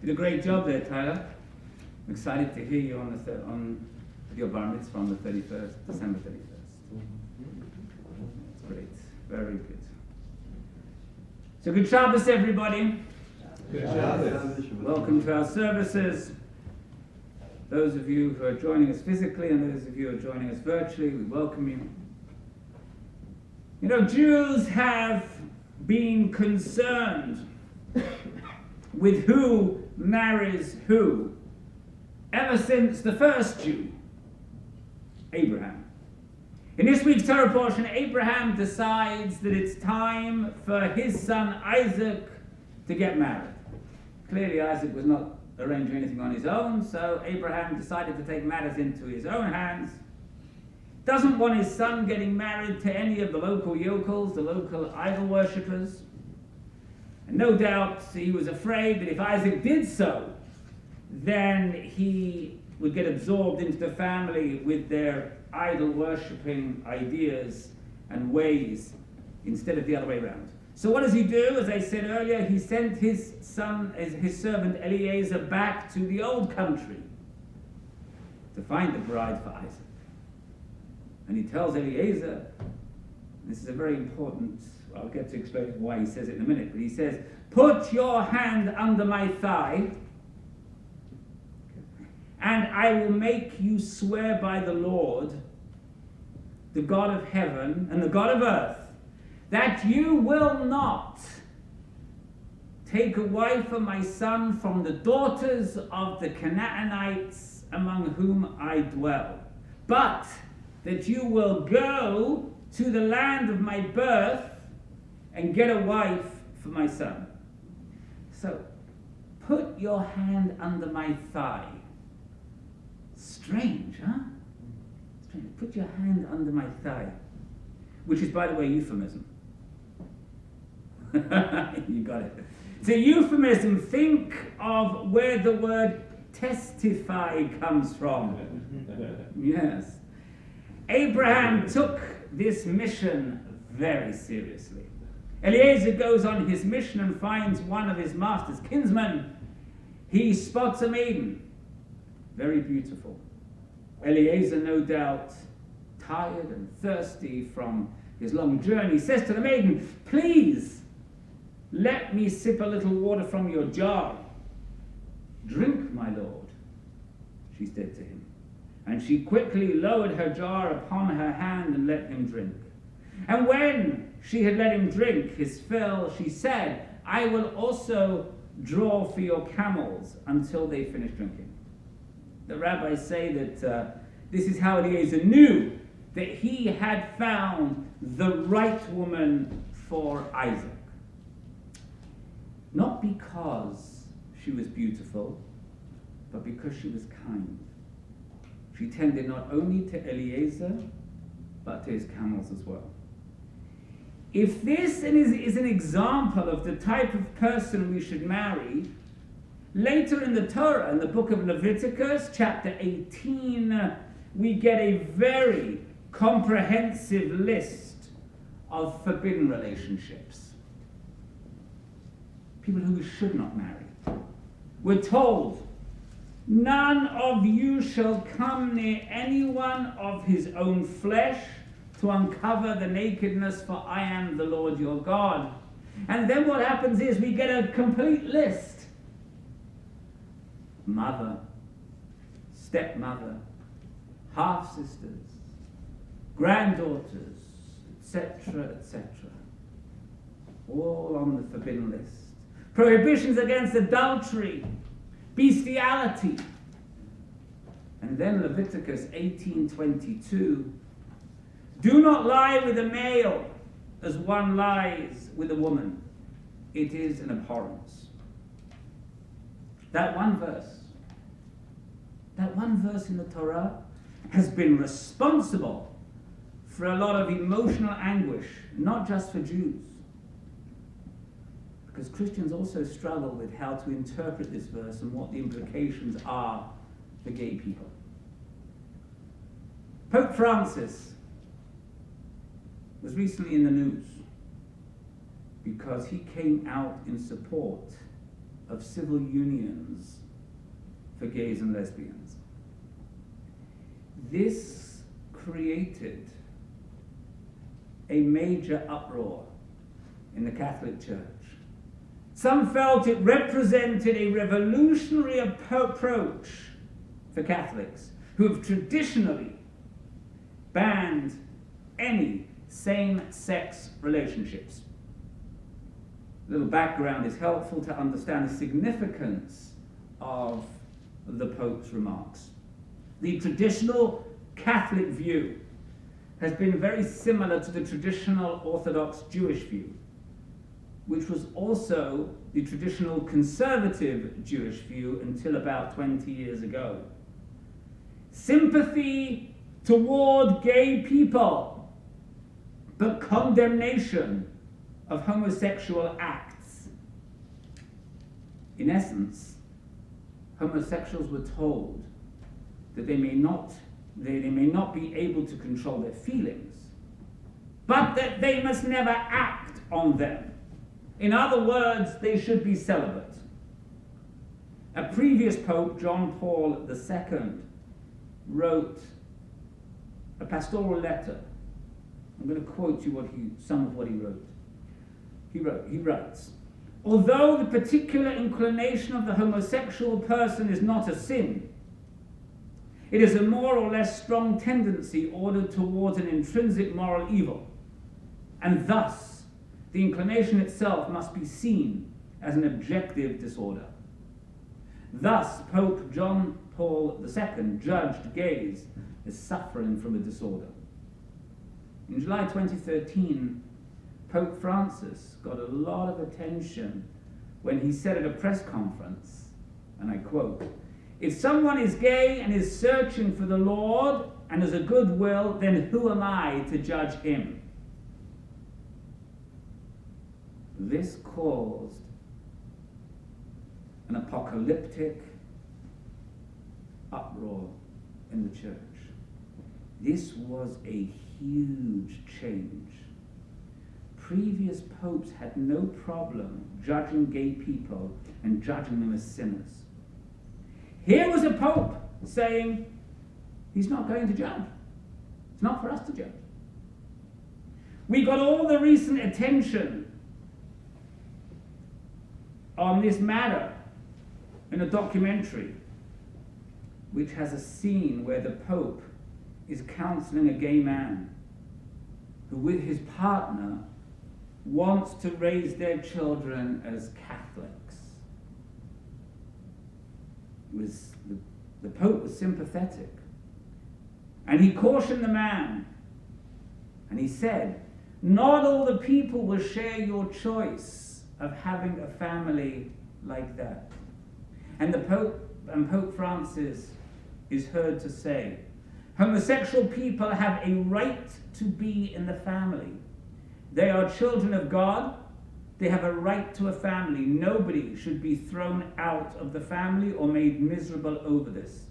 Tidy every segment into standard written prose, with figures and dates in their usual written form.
did a great job there, Tyler. I'm excited to hear you on your bar mitzvah on the 31st, December 31st. That's great. Very good. So good Shabbos, everybody. Good Shabbos. Welcome to our services. Those of you who are joining us physically and those of you who are joining us virtually, we welcome you. You know, Jews have been concerned with who marries who ever since the first Jew, Abraham. In this week's Torah portion, Abraham decides that it's time for his son Isaac to get married. Clearly Isaac was not arranging anything on his own, so Abraham decided to take matters into his own hands. Doesn't want his son getting married to any of the local yokels, the local idol worshippers. And no doubt he was afraid that if Isaac did so, then he would get absorbed into the family with their idol worshipping ideas and ways instead of the other way around. So what does he do? As I said earlier, he sent his son, his servant Eliezer, back to the old country to find a bride for Isaac. And he tells Eliezer, this is a very important, I'll get to explain why he says it in a minute, but he says, put your hand under my thigh, and I will make you swear by the Lord, the God of heaven and the God of earth, that you will not take a wife for my son from the daughters of the Canaanites among whom I dwell, but that you will go to the land of my birth and get a wife for my son. So, put your hand under my thigh. Strange, huh? Strange. Put your hand under my thigh. Which is, by the way, euphemism. You got it. It's a euphemism. Think of where the word testify comes from. Yes. Abraham took this mission very seriously. Eliezer goes on his mission and finds one of his master's kinsmen. He spots a maiden, very beautiful. Eliezer, no doubt, tired and thirsty from his long journey, says to the maiden, please, let me sip a little water from your jar. Drink, my lord, she said to him. And she quickly lowered her jar upon her hand and let him drink. And when she had let him drink his fill, she said, I will also draw for your camels until they finish drinking. The rabbis say that this is how Eliezer knew that he had found the right woman for Isaac. Not because she was beautiful, but because she was kind. She tended not only to Eliezer, but to his camels as well. If this is an example of the type of person we should marry, later in the Torah, in the book of Leviticus, chapter 18, we get a very comprehensive list of forbidden relationships. People who we should not marry. We're told, none of you shall come near anyone of his own flesh to uncover the nakedness, for I am the Lord your God. And then what happens is we get a complete list. Mother, stepmother, half-sisters, granddaughters, etc., etc. All on the forbidden list. Prohibitions against adultery, bestiality. And then Leviticus 18:22. Do not lie with a male as one lies with a woman. It is an abhorrence. That one verse in the Torah has been responsible for a lot of emotional anguish, not just for Jews. Because Christians also struggle with how to interpret this verse and what the implications are for gay people. Pope Francis was recently in the news because he came out in support of civil unions for gays and lesbians. This created a major uproar in the Catholic Church. Some felt it represented a revolutionary approach for Catholics who have traditionally banned any same-sex relationships. A little background is helpful to understand the significance of the Pope's remarks. The traditional Catholic view has been very similar to the traditional Orthodox Jewish view, which was also the traditional conservative Jewish view until about 20 years ago. Sympathy toward gay people, but condemnation of homosexual acts. In essence, homosexuals were told that they may not be able to control their feelings, but that they must never act on them. In other words, they should be celibate. A previous Pope, John Paul II, wrote a pastoral letter. I'm going to quote you some of what he wrote. He writes, although the particular inclination of the homosexual person is not a sin, it is a more or less strong tendency ordered towards an intrinsic moral evil, and thus the inclination itself must be seen as an objective disorder. Thus, Pope John Paul II judged gays as suffering from a disorder. In July 2013, Pope Francis got a lot of attention when he said at a press conference, and I quote, "If someone is gay and is searching for the Lord and has a good will, then who am I to judge him?" This caused an apocalyptic uproar in the church. This was a huge change. Previous popes had no problem judging gay people and judging them as sinners. Here was a pope saying, he's not going to judge. It's not for us to judge. We got all the recent attention on this matter in a documentary which has a scene where the Pope is counseling a gay man who, with his partner, wants to raise their children as Catholics. The Pope was sympathetic, and he cautioned the man, and he said, not all the people will share your choice of having a family like that. And Pope Francis is heard to say, homosexual people have a right to be in the family. They are children of God. They have a right to a family. Nobody should be thrown out of the family or made miserable over this.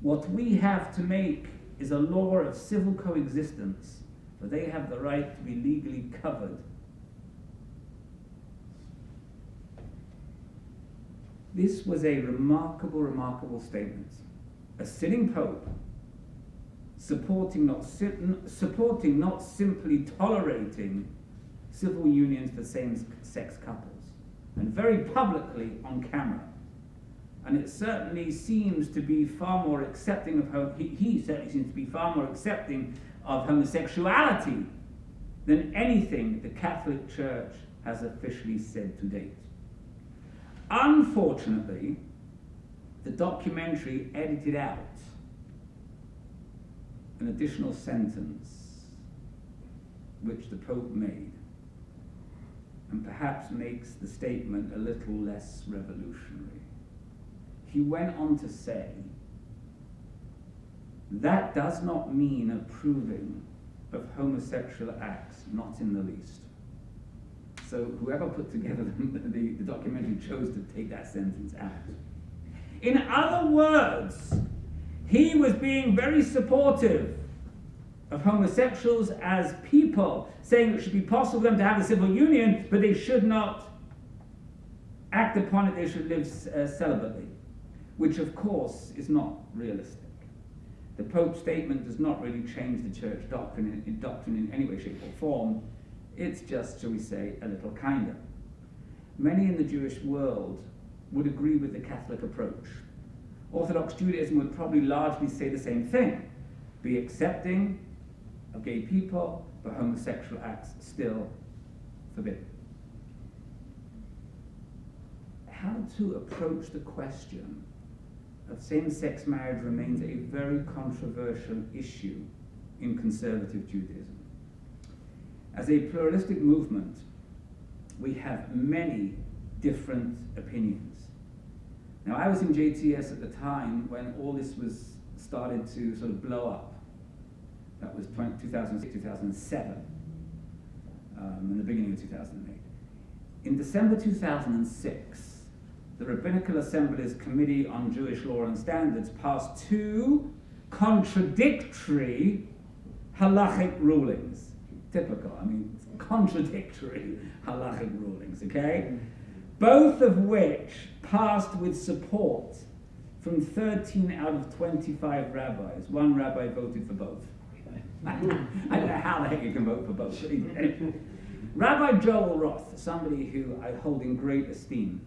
What we have to make is a law of civil coexistence, for they have the right to be legally covered. This was a remarkable, remarkable statement. A sitting pope supporting not simply tolerating civil unions for same-sex couples, and very publicly on camera. And it certainly seems to be far more accepting of he certainly seems to be far more accepting of homosexuality than anything the Catholic Church has officially said to date. Unfortunately, the documentary edited out an additional sentence which the Pope made, and perhaps makes the statement a little less revolutionary. He went on to say, that does not mean approving of homosexual acts, not in the least. So whoever put together the documentary chose to take that sentence out. In other words, he was being very supportive of homosexuals as people, saying it should be possible for them to have a civil union, but they should not act upon it they should live celibately, which of course is not realistic. The Pope's statement does not really change the church doctrine in any way, shape or form. It's just, shall we say, a little kinder. Many in the Jewish world would agree with the Catholic approach. Orthodox Judaism would probably largely say the same thing, be accepting of gay people, but homosexual acts still forbidden. How to approach the question of same-sex marriage remains a very controversial issue in conservative Judaism. As a pluralistic movement, we have many different opinions. Now, I was in JTS at the time when all this was started to sort of blow up. That was 2006, 2007, and the beginning of 2008. In December 2006, the Rabbinical Assembly's Committee on Jewish Law and Standards passed two contradictory halachic rulings. Typical, contradictory halachic rulings, okay? Both of which passed with support from 13 out of 25 rabbis. One rabbi voted for both. I don't know how the heck you can vote for both. Anyway, Rabbi Joel Roth, somebody who I hold in great esteem,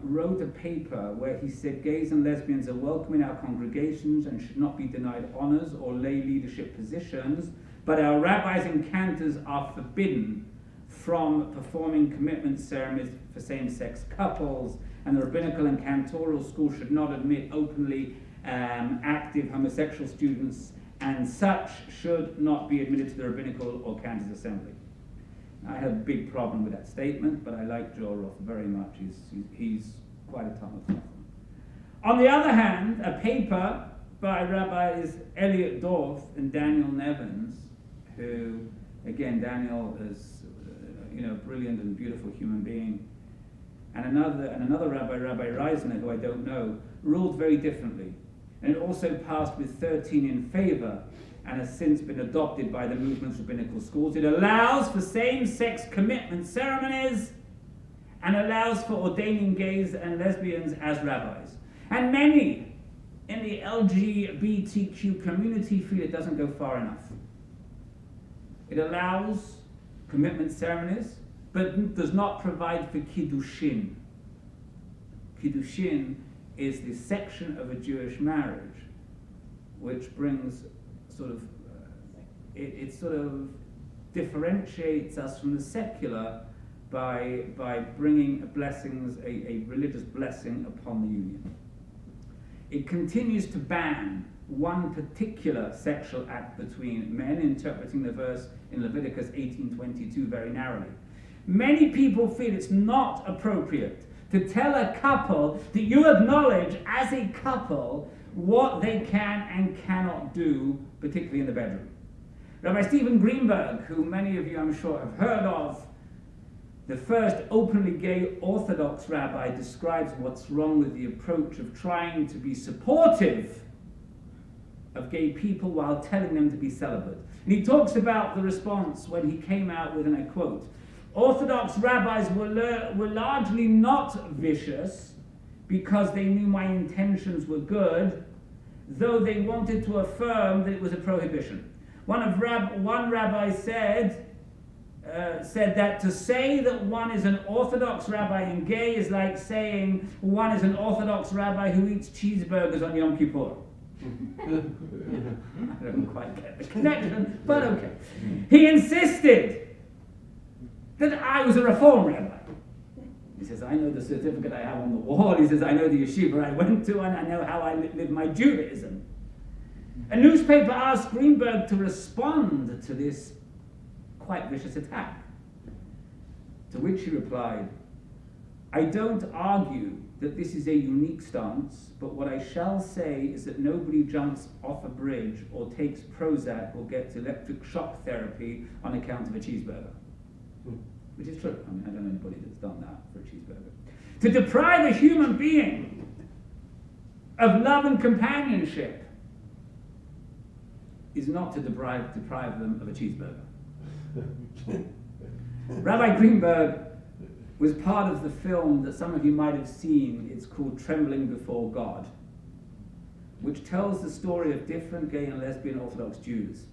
wrote a paper where he said gays and lesbians are welcome in our congregations and should not be denied honors or lay leadership positions, but our rabbis and cantors are forbidden from performing commitment ceremonies for same-sex couples, and the rabbinical and cantoral school should not admit openly active homosexual students, and such should not be admitted to the rabbinical or cantors assembly. I had a big problem with that statement, but I like Joel Roth very much. He's quite a Talmud Chacham. On the other hand, a paper by Rabbis Elliot Dorff and Daniel Nevins, who, again, Daniel is a brilliant and beautiful human being, and another rabbi, Rabbi Reisner, who I don't know, ruled very differently. And it also passed with 13 in favor, and has since been adopted by the movement's rabbinical schools. It allows for same-sex commitment ceremonies and allows for ordaining gays and lesbians as rabbis. And many in the LGBTQ community feel it doesn't go far enough. It allows commitment ceremonies, but does not provide for kiddushin. Kiddushin is the section of a Jewish marriage which brings it sort of differentiates us from the secular by bringing blessings, a religious blessing upon the union. It continues to ban one particular sexual act between men, interpreting the verse in Leviticus 18:22 very narrowly. Many people feel it's not appropriate to tell a couple that you acknowledge as a couple what they can and cannot do, particularly in the bedroom. Rabbi Stephen Greenberg, who many of you I'm sure have heard of, the first openly gay Orthodox rabbi, describes what's wrong with the approach of trying to be supportive of gay people while telling them to be celibate. And he talks about the response when he came out with, and I quote, "Orthodox rabbis were largely not vicious because they knew my intentions were good, though they wanted to affirm that it was a prohibition. One rabbi said that to say that one is an Orthodox rabbi and gay is like saying one is an Orthodox rabbi who eats cheeseburgers on Yom Kippur." I don't quite get the connection, but okay. He insisted that I was a Reform rabbi. He says, "I know the certificate I have on the wall." He says, "I know the yeshiva I went to, and I know how I live my Judaism." A newspaper asked Greenberg to respond to this quite vicious attack, to which he replied, "I don't argue that this is a unique stance, but what I shall say is that nobody jumps off a bridge or takes Prozac or gets electric shock therapy on account of a cheeseburger." Which is true. I don't know anybody that's done that for a cheeseburger. To deprive a human being of love and companionship is not to deprive them of a cheeseburger. Rabbi Greenberg was part of the film that some of you might have seen. It's called Trembling Before God, which tells the story of different gay and lesbian Orthodox Jews.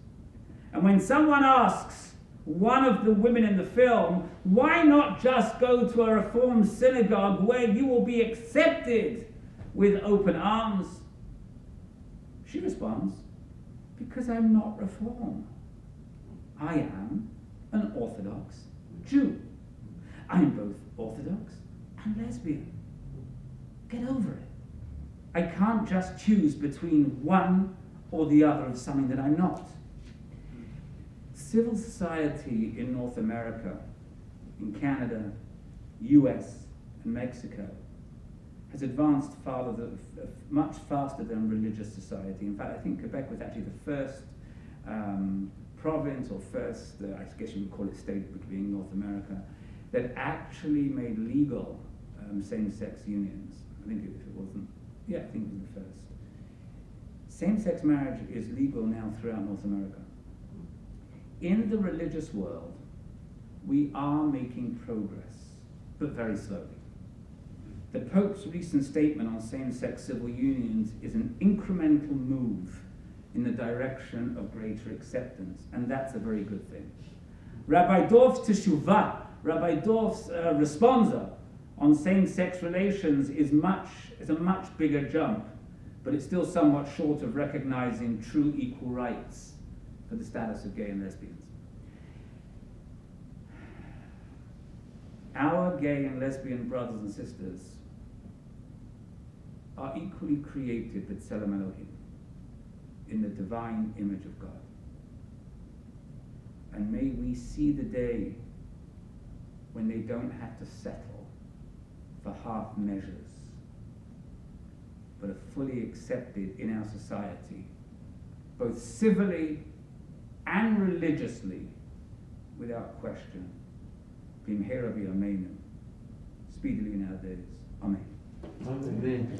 And when someone asks one of the women in the film, why not just go to a Reformed synagogue where you will be accepted with open arms? She responds, because I'm not Reformed. I am an Orthodox Jew. I'm both Orthodox and lesbian. Get over it. I can't just choose between one or the other of something that I'm not. Civil society in North America, in Canada, US, and Mexico has advanced much faster than religious society. In fact, I think Quebec was actually the first province or first, I guess you would call it state, being North America, that actually made legal same-sex unions. I think if it wasn't, yeah, I think it was the first. Same-sex marriage is legal now throughout North America. In the religious world, we are making progress, but very slowly. The Pope's recent statement on same-sex civil unions is an incremental move in the direction of greater acceptance, and that's a very good thing. Rabbi Dorf's teshuvah, Rabbi Dorf's responsa on same-sex relations is a much bigger jump, but it's still somewhat short of recognizing true equal rights for the status of gay and lesbians. Our gay and lesbian brothers and sisters are equally created b'tselem Elohim, in the divine image of God. And may we see the day when they don't have to settle for half measures, but are fully accepted in our society, both civilly and religiously, without question. B'mhera b'yameinu, speedily in our days. Amen. Amen.